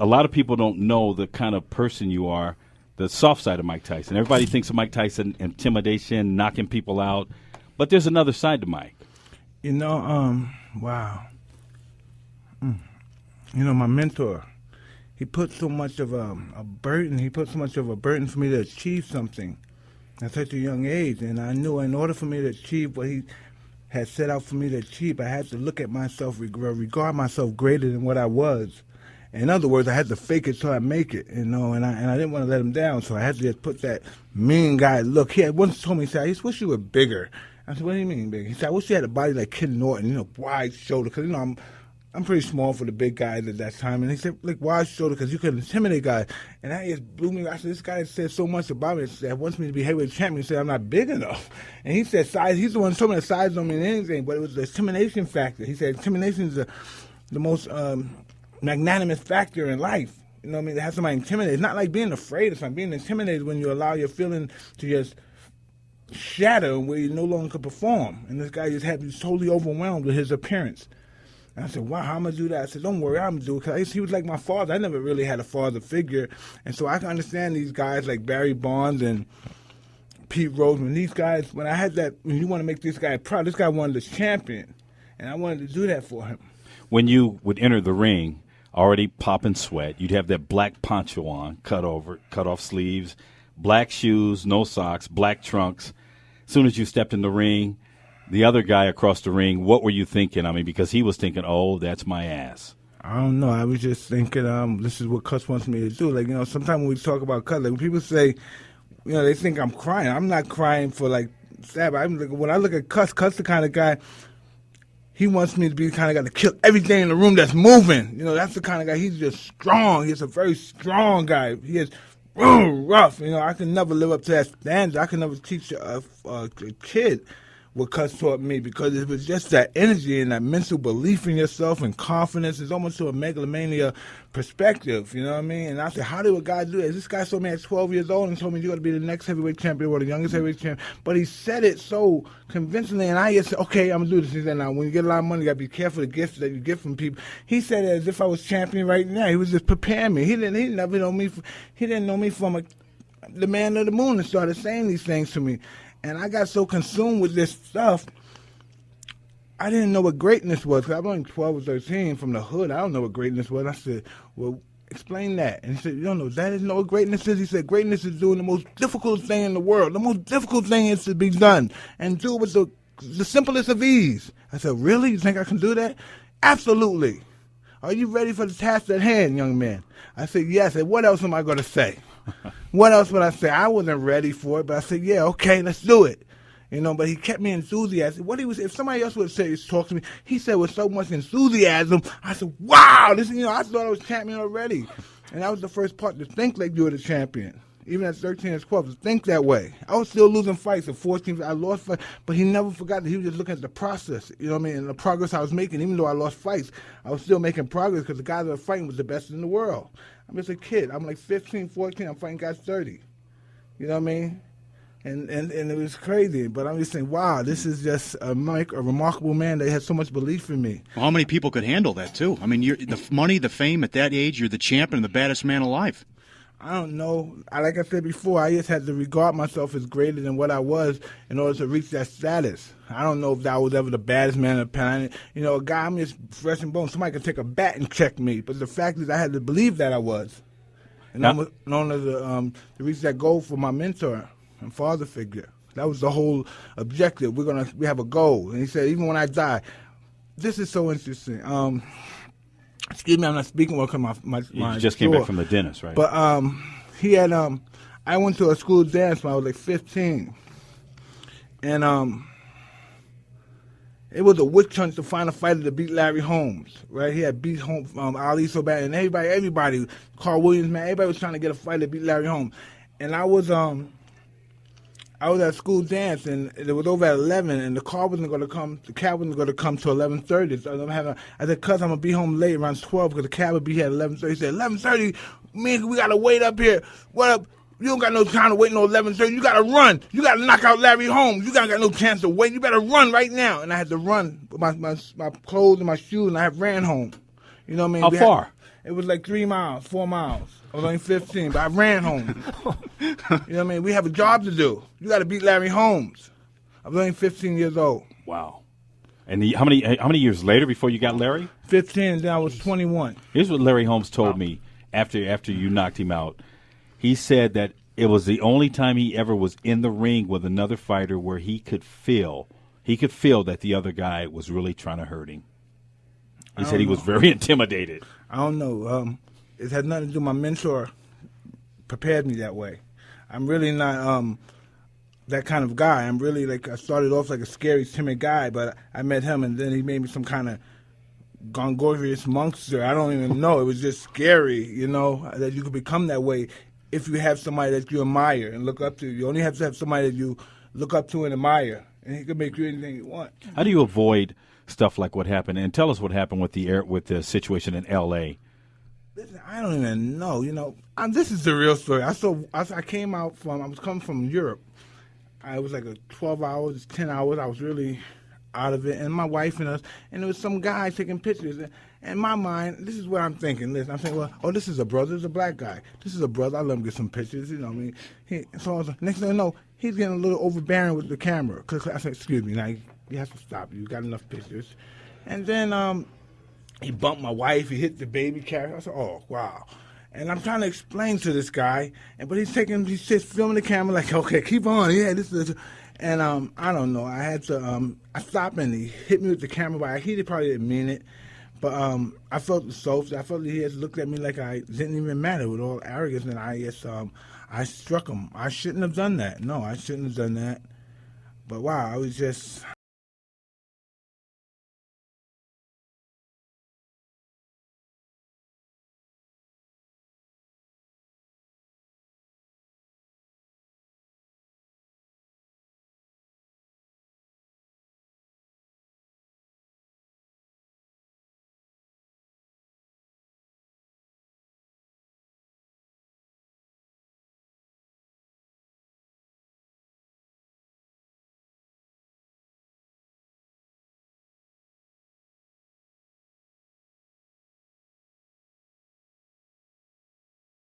a lot of people don't know the kind of person you are, the soft side of Mike Tyson. Everybody thinks of Mike Tyson, intimidation, knocking people out. But there's another side to Mike. Wow. My mentor, he put so much of a burden. He put so much of a burden for me to achieve something at such a young age. And I knew in order for me to achieve what he had set out for me to achieve, I had to look at myself, regard myself greater than what I was. In other words, I had to fake it till I make it, and I didn't want to let him down, so I had to just put that mean guy look. He had once told me, he said, I just wish you were bigger. I said, what do you mean, big? He said, I wish you had a body like Ken Norton, wide shoulder, because, I'm pretty small for the big guys at that time. And he said, like, wide shoulder, because you could intimidate guys. And that just blew me. I said, this guy said so much about me that wants me to be heavyweight champion. He said, I'm not big enough. And he said, size, he's the one who told me that size don't mean anything, but it was the intimidation factor. He said, intimidation is the most magnanimous factor in life. You know what I mean? To have somebody intimidated. It's not like being afraid of something. Being intimidated when you allow your feeling to just shatter where you no longer could perform. And this guy just had me totally overwhelmed with his appearance. And I said, wow, how am I going to do that? I said, don't worry, I'm going to do it. Because he was like my father. I never really had a father figure. And so I can understand these guys like Barry Bonds and Pete Rose. When these guys, when you want to make this guy proud, this guy wanted to champion. And I wanted to do that for him. When you would enter the ring, already popping sweat, you'd have that black poncho on, cut off sleeves, black shoes, no socks, black trunks. As soon as you stepped in the ring, the other guy across the ring, what were you thinking? I mean, because he was thinking, oh, that's my ass. I don't know. I was just thinking, this is what Cuss wants me to do. Like, sometimes when we talk about Cuss, like when people say, they think I'm crying. I'm not crying for, like, stab. When I look at Cuss the kind of guy, he wants me to be the kind of guy to kill everything in the room that's moving. That's the kind of guy. He's just strong. He's a very strong guy. He is rough. I can never live up to that standard. I can never teach a kid what Cuss taught me, because it was just that energy and that mental belief in yourself and confidence. It's almost to a megalomania perspective, you know what I mean? And I said, how did a guy do that? This guy told me at 12 years old and told me you're going to be the next heavyweight champion or the youngest heavyweight champion. But he said it so convincingly, and I just said, okay, I'm going to do this. He said, now, when you get a lot of money, you got to be careful of the gifts that you get from people. He said it as if I was champion right now. He was just preparing me. He didn't know me from the man of the moon, and started saying these things to me. And I got so consumed with this stuff, I didn't know what greatness was. Cause I was only 12 or 13 from the hood. I don't know what greatness was. I said, well, explain that. And he said, you don't know, that is know what greatness is? He said, greatness is doing the most difficult thing in the world. The most difficult thing is to be done. And do it with the simplest of ease. I said, really? You think I can do that? Absolutely. Are you ready for the task at hand, young man? I said, yes. And what else am I going to say? What else would I say? I wasn't ready for it, but I said, yeah, okay, let's do it. But he kept me enthusiastic. If somebody else would say, talk to me, he said with so much enthusiasm, I said, wow, I thought I was champion already. And that was the first part, to think like you were the champion. Even at 13 and 12, to think that way. I was still losing fights at 14. I lost fights, but he never forgot that he was just looking at the process, and the progress I was making. Even though I lost fights, I was still making progress because the guys that were fighting was the best in the world. I'm just a kid. I'm like 15, 14. I'm fighting guys 30. You know what I mean? And it was crazy. But I'm just saying, wow, this is just a remarkable man that has so much belief in me. Well, how many people could handle that, too? I mean, the money, the fame at that age, you're the champion, the baddest man alive. I don't know. Like I said before, I just had to regard myself as greater than what I was in order to reach that status. I don't know if I was ever the baddest man on the planet. A guy, I'm just flesh and bone. Somebody could take a bat and check me. But the fact is I had to believe that I was. And I was in order to reach that goal for my mentor and father figure. That was the whole objective. We have a goal. And he said, even when I die, this is so interesting. Excuse me, I'm not speaking well because my you just came back from the dentist, right? But he had I went to a school dance when I was like 15, and it was a witch hunt to find a fighter to beat Larry Holmes, right? He had beat Ali so bad, and everybody, Carl Williams, man, everybody was trying to get a fighter to beat Larry Holmes, and I was at a school dance, and it was over at 11, and the cab wasn't going to come till 11:30. So I said, cuz I'm going to be home late around 12 because the cab would be here at 11:30. He said, 11:30, man, we got to wait up here. What up? You don't got no time to wait no 11:30. You got to run. You got to knock out Larry Holmes. You got no chance to wait. You better run right now. And I had to run with my clothes and my shoes, and I ran home. You know what I mean? How far? It was like 3 miles, 4 miles. I was only 15, but I ran home. You know what I mean? We have a job to do. You got to beat Larry Holmes. I was only 15 years old. Wow. And how many years later before you got Larry? 15, then I was 21. Here's what Larry Holmes told me after you knocked him out. He said that it was the only time he ever was in the ring with another fighter where he could feel that the other guy was really trying to hurt him. He said he was very intimidated. I don't know. It had nothing to do. My mentor prepared me that way. I'm really not that kind of guy. I'm really I started off like a scary, timid guy, but I met him, and then he made me some kind of gongorious monster. I don't even know. It was just scary, that you could become that way if you have somebody that you admire and look up to. You only have to have somebody that you look up to and admire, and he can make you anything you want. How do you avoid stuff like what happened? And tell us what happened with the situation in L.A. Listen, I don't even know. This is the real story. I came out I was coming from Europe. I was like 12 hours, 10 hours. I was really out of it. And my wife and us, and there was some guy taking pictures. And in my mind, this is what I'm thinking. Listen, I'm saying, this is a brother. This is a black guy. This is a brother. I let him get some pictures. So I was next thing I know, he's getting a little overbearing with the camera. Cause I said, excuse me, now you have to stop. You got enough pictures. And then he bumped my wife. He hit the baby carrier. I said, oh, wow. And I'm trying to explain to this guy, but he's just filming the camera like, okay, keep on. Yeah, this is. And I don't know. I had to. I stopped and he hit me with the camera, but he probably didn't mean it. But I felt the soap. I felt that he had looked at me like I didn't even matter with all arrogance, and I struck him. I shouldn't have done that. No, I shouldn't have done that. But wow, I was just.